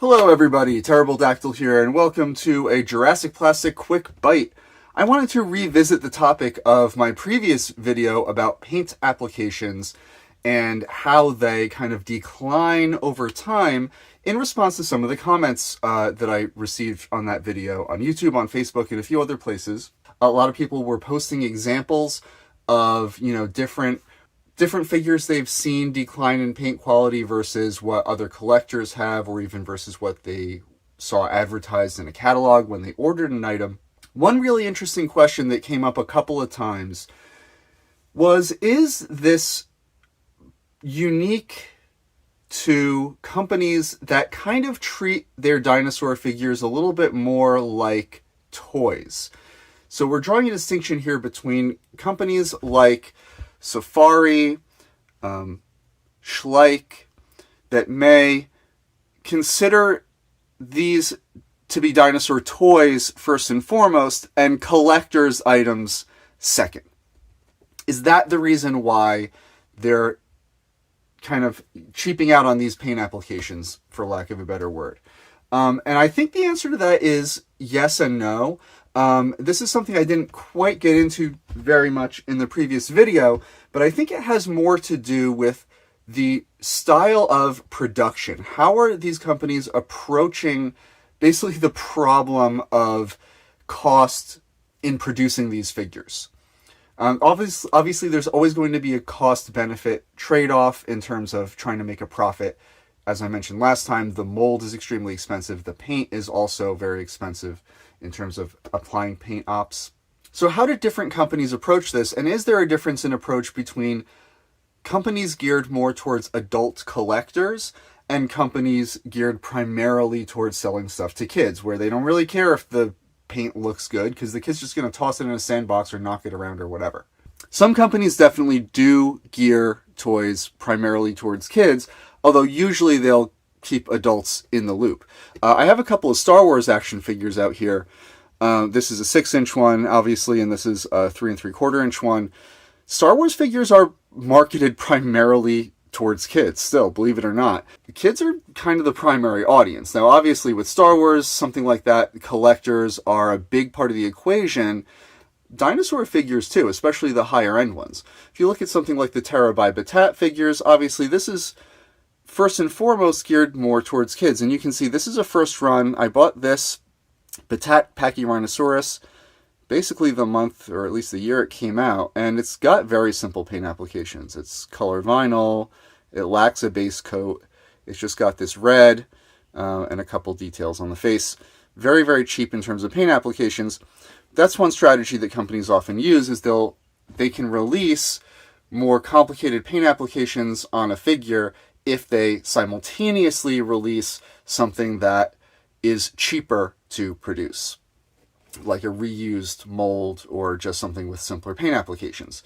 Hello everybody, Terrible Dactyl here, and welcome to a Jurassic Plastic Quick Bite. I wanted to revisit the topic of my previous video about paint applications and how they kind of decline over time in response to some of the comments that I received on that video on YouTube, on Facebook, and a few other places. A lot of people were posting examples of, different figures they've seen decline in paint quality versus what other collectors have, or even versus what they saw advertised in a catalog when they ordered an item. One really interesting question that came up a couple of times was, is this unique to companies that kind of treat their dinosaur figures a little bit more like toys? So we're drawing a distinction here between companies like Safari, Schleich, that may consider these to be dinosaur toys first and foremost, and collector's items second. Is that the reason why they're kind of cheaping out on these paint applications, for lack of a better word? And I think the answer to that is yes and no. This is something I didn't quite get into very much in the previous video, but I think it has more to do with the style of production. How are these companies approaching basically the problem of cost in producing these figures? Obviously, there's always going to be a cost-benefit trade-off in terms of trying to make a profit. As I mentioned last time, the mold is extremely expensive. The paint is also very expensive in terms of applying paint ops. So how do different companies approach this? And is there a difference in approach between companies geared more towards adult collectors and companies geared primarily towards selling stuff to kids, where they don't really care if the paint looks good because the kid's just going to toss it in a sandbox or knock it around or whatever? Some companies definitely do gear toys primarily towards kids, although usually they'll keep adults in the loop. I have a couple of Star Wars action figures out here. This is a 6-inch one, obviously, and this is a 3 3/4-inch one. Star Wars figures are marketed primarily towards kids still, believe it or not. The kids are kind of the primary audience. Now, obviously, with Star Wars, something like that, collectors are a big part of the equation. Dinosaur figures too, especially the higher end ones. If you look at something like the Terra by Batat figures, obviously this is first and foremost geared more towards kids. And you can see this is a first run. I bought this Batat Pachyrhinosaurus basically the month, or at least the year it came out, and it's got very simple paint applications. It's color vinyl, it lacks a base coat, it's just got this red and a couple details on the face. Very, very cheap in terms of paint applications. That's one strategy that companies often use, is they can release more complicated paint applications on a figure if they simultaneously release something that is cheaper to produce, like a reused mold or just something with simpler paint applications.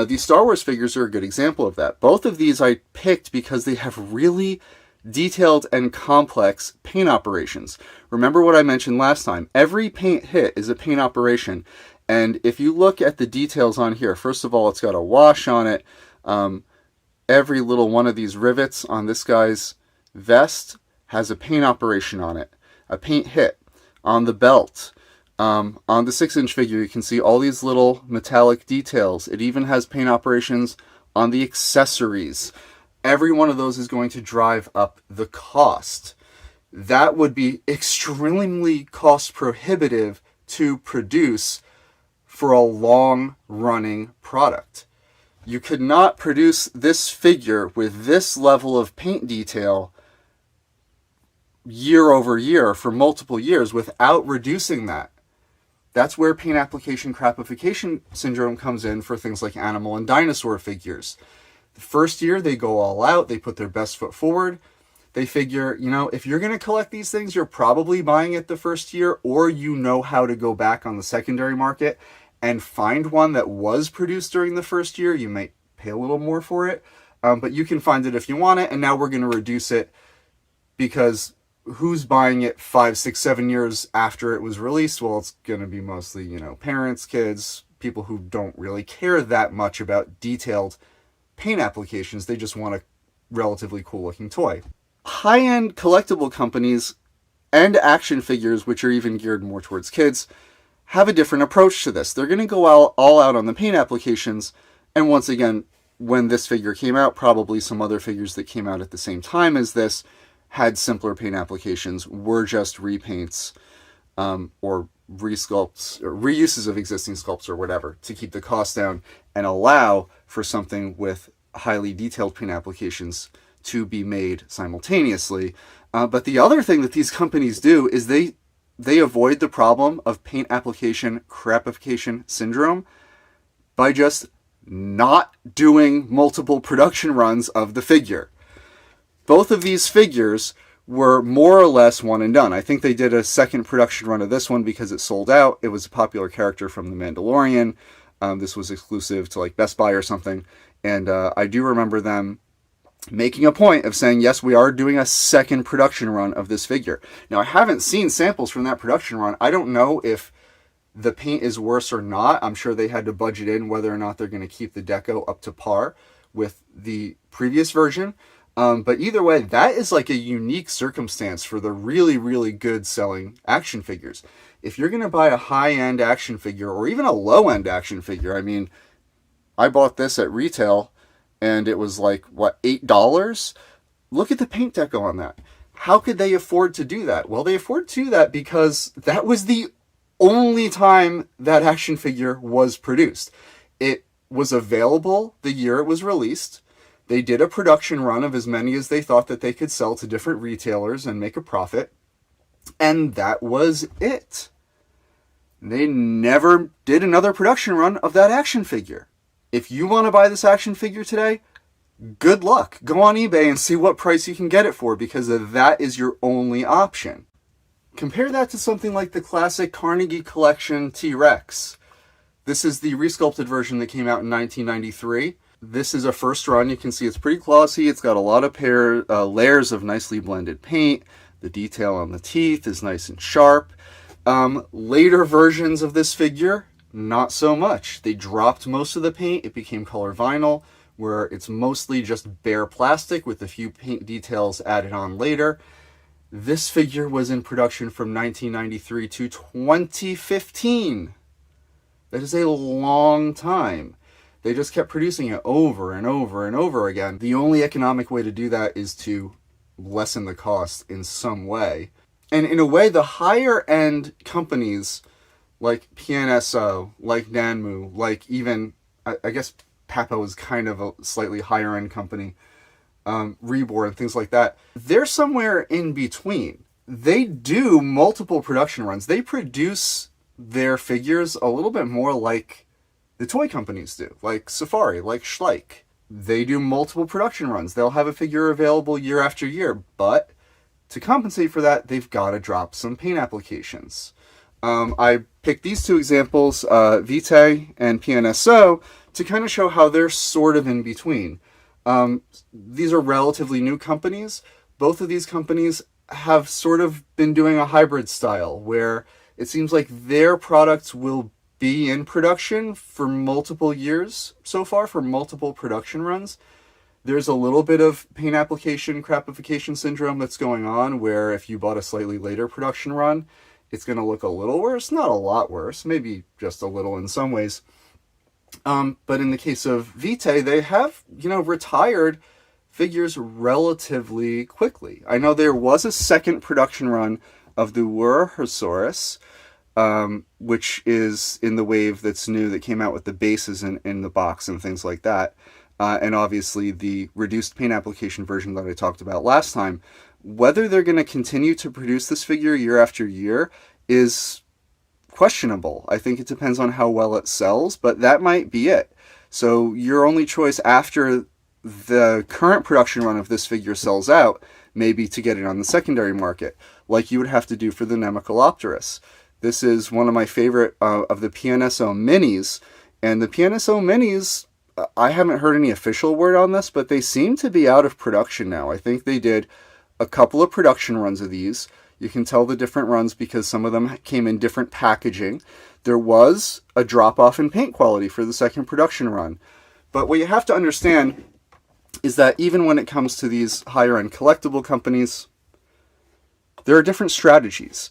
These Star Wars figures are a good example of that. Both of these I picked because they have really detailed and complex paint operations. Remember what I mentioned last time. Every paint hit is a paint operation. And if you look at the details on here, first of all, it's got a wash on it. Every little one of these rivets on this guy's vest has a paint operation on it, a paint hit. On the belt, on the 6-inch figure, you can see all these little metallic details. It even has paint operations on the accessories. Every one of those is going to drive up the cost. That would be extremely cost prohibitive to produce for a long-running product. You could not produce this figure with this level of paint detail year over year for multiple years without reducing that. That's where Paint Application Crapification Syndrome comes in for things like animal and dinosaur figures. The first year, they go all out, they put their best foot forward. They figure, if you're going to collect these things, you're probably buying it the first year, or you know how to go back on the secondary market and find one that was produced during the first year. You might pay a little more for it, but you can find it if you want it, and now we're going to reduce it because who's buying it 5, 6, 7 years after it was released? Well, it's going to be mostly, parents, kids, people who don't really care that much about detailed paint applications. They just want a relatively cool looking toy. High-end collectible companies and action figures, which are even geared more towards kids, have a different approach to this. They're going to go all out on the paint applications, and once again, when this figure came out, probably some other figures that came out at the same time as this had simpler paint applications, were just repaints or resculpts or reuses of existing sculpts or whatever to keep the cost down and allow for something with highly detailed paint applications to be made simultaneously. But the other thing that these companies do is they avoid the problem of paint application crapification syndrome by just not doing multiple production runs of the figure. Both of these figures were more or less one and done. I think they did a second production run of this one because it sold out. It was a popular character from The Mandalorian. This was exclusive to like Best Buy or something. And I do remember them making a point of saying, yes, we are doing a second production run of this figure. Now, I haven't seen samples from that production run. I don't know if the paint is worse or not. I'm sure they had to budget in whether or not they're going to keep the deco up to par with the previous version. But either way, that is like a unique circumstance for the really, really good selling action figures. If you're going to buy a high-end action figure or even a low-end action figure, I mean, I bought this at retail and it was like, what, $8? Look at the paint deco on that. How could they afford to do that? Well, they afford to do that because that was the only time that action figure was produced. It was available the year it was released. They did a production run of as many as they thought that they could sell to different retailers and make a profit. And that was it. They never did another production run of that action figure. If you want to buy this action figure today, good luck. Go on eBay and see what price you can get it for, because that is your only option. Compare that to something like the classic Carnegie Collection T-Rex. This is the resculpted version that came out in 1993. This is a first run. You can see it's pretty glossy. It's got a lot of layers of nicely blended paint. The detail on the teeth is nice and sharp. Later versions of this figure, not so much. They dropped most of the paint. It became color vinyl, where it's mostly just bare plastic with a few paint details added on later. This figure was in production from 1993 to 2015. That is a long time. They just kept producing it over and over and over again. The only economic way to do that is to lessen the cost in some way. And in a way, the higher end companies like PNSO, like Nanmu, like even, I guess Papo is kind of a slightly higher end company, Reborn, things like that, they're somewhere in between. They do multiple production runs. They produce their figures a little bit more like the toy companies do, like Safari, like Schleich. They do multiple production runs. They'll have a figure available year after year, but to compensate for that, they've got to drop some paint applications. I picked these two examples, Vitae and PNSO, to kind of show how they're sort of in between. These are relatively new companies. Both of these companies have sort of been doing a hybrid style where it seems like their products will be in production for multiple years so far, for multiple production runs. There's a little bit of paint application crapification syndrome that's going on, where if you bought a slightly later production run, it's going to look a little worse, not a lot worse, maybe just a little in some ways. But in the case of Vitae, they have, retired figures relatively quickly. I know there was a second production run of the Wuerhosaurus, which is in the wave that's new, that came out with the bases in the box and things like that. And obviously the reduced paint application version that I talked about last time. Whether they're going to continue to produce this figure year after year is questionable. I think it depends on how well it sells, but that might be it. So your only choice after the current production run of this figure sells out may be to get it on the secondary market, like you would have to do for the Nemacolopterus. This is one of my favorite of the PNSO minis, and the PNSO minis, I haven't heard any official word on this, but they seem to be out of production now. I think they did a couple of production runs of these. You can tell the different runs because some of them came in different packaging. There was a drop-off in paint quality for the second production run. But what you have to understand is that even when it comes to these higher end collectible companies, there are different strategies.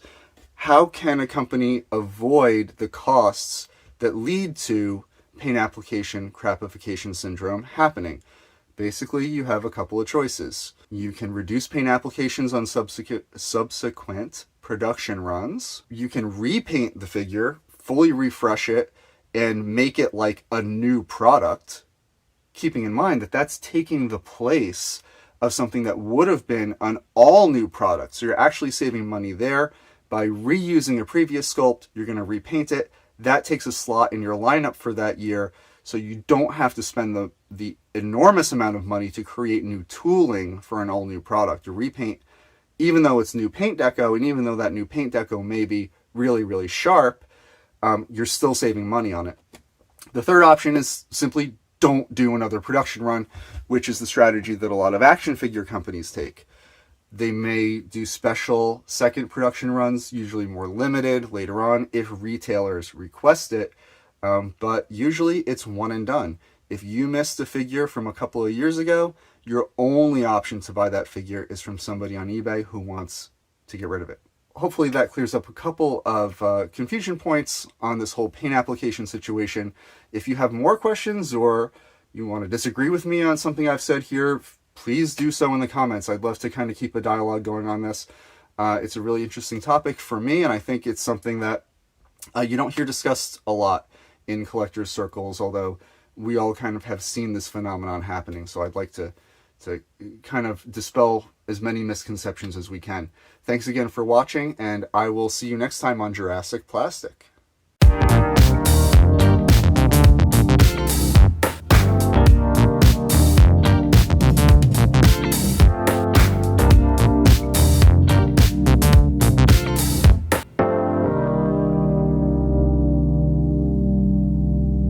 How can a company avoid the costs that lead to paint application crapification syndrome happening? Basically, you have a couple of choices. You can reduce paint applications on subsequent production runs. You can repaint the figure, fully refresh it, and make it like a new product, keeping in mind that that's taking the place of something that would have been an all-new product. So you're actually saving money there. By reusing a previous sculpt, you're going to repaint it. That takes a slot in your lineup for that year, so you don't have to spend the enormous amount of money to create new tooling for an all-new product. To repaint, even though it's new paint deco, and even though that new paint deco may be really, really sharp, you're still saving money on it. The third option is simply don't do another production run, which is the strategy that a lot of action figure companies take. They may do special second production runs, usually more limited later on if retailers request it, but usually it's one and done. If you missed a figure from a couple of years ago, your only option to buy that figure is from somebody on eBay who wants to get rid of it. Hopefully that clears up a couple of confusion points on this whole paint application situation. If you have more questions or you want to disagree with me on something I've said here, please do so in the comments. I'd love to kind of keep a dialogue going on this. It's a really interesting topic for me, and I think it's something that you don't hear discussed a lot in collectors' circles, although we all kind of have seen this phenomenon happening. So I'd like to kind of dispel as many misconceptions as we can. Thanks again for watching, and I will see you next time on Jurassic Plastic.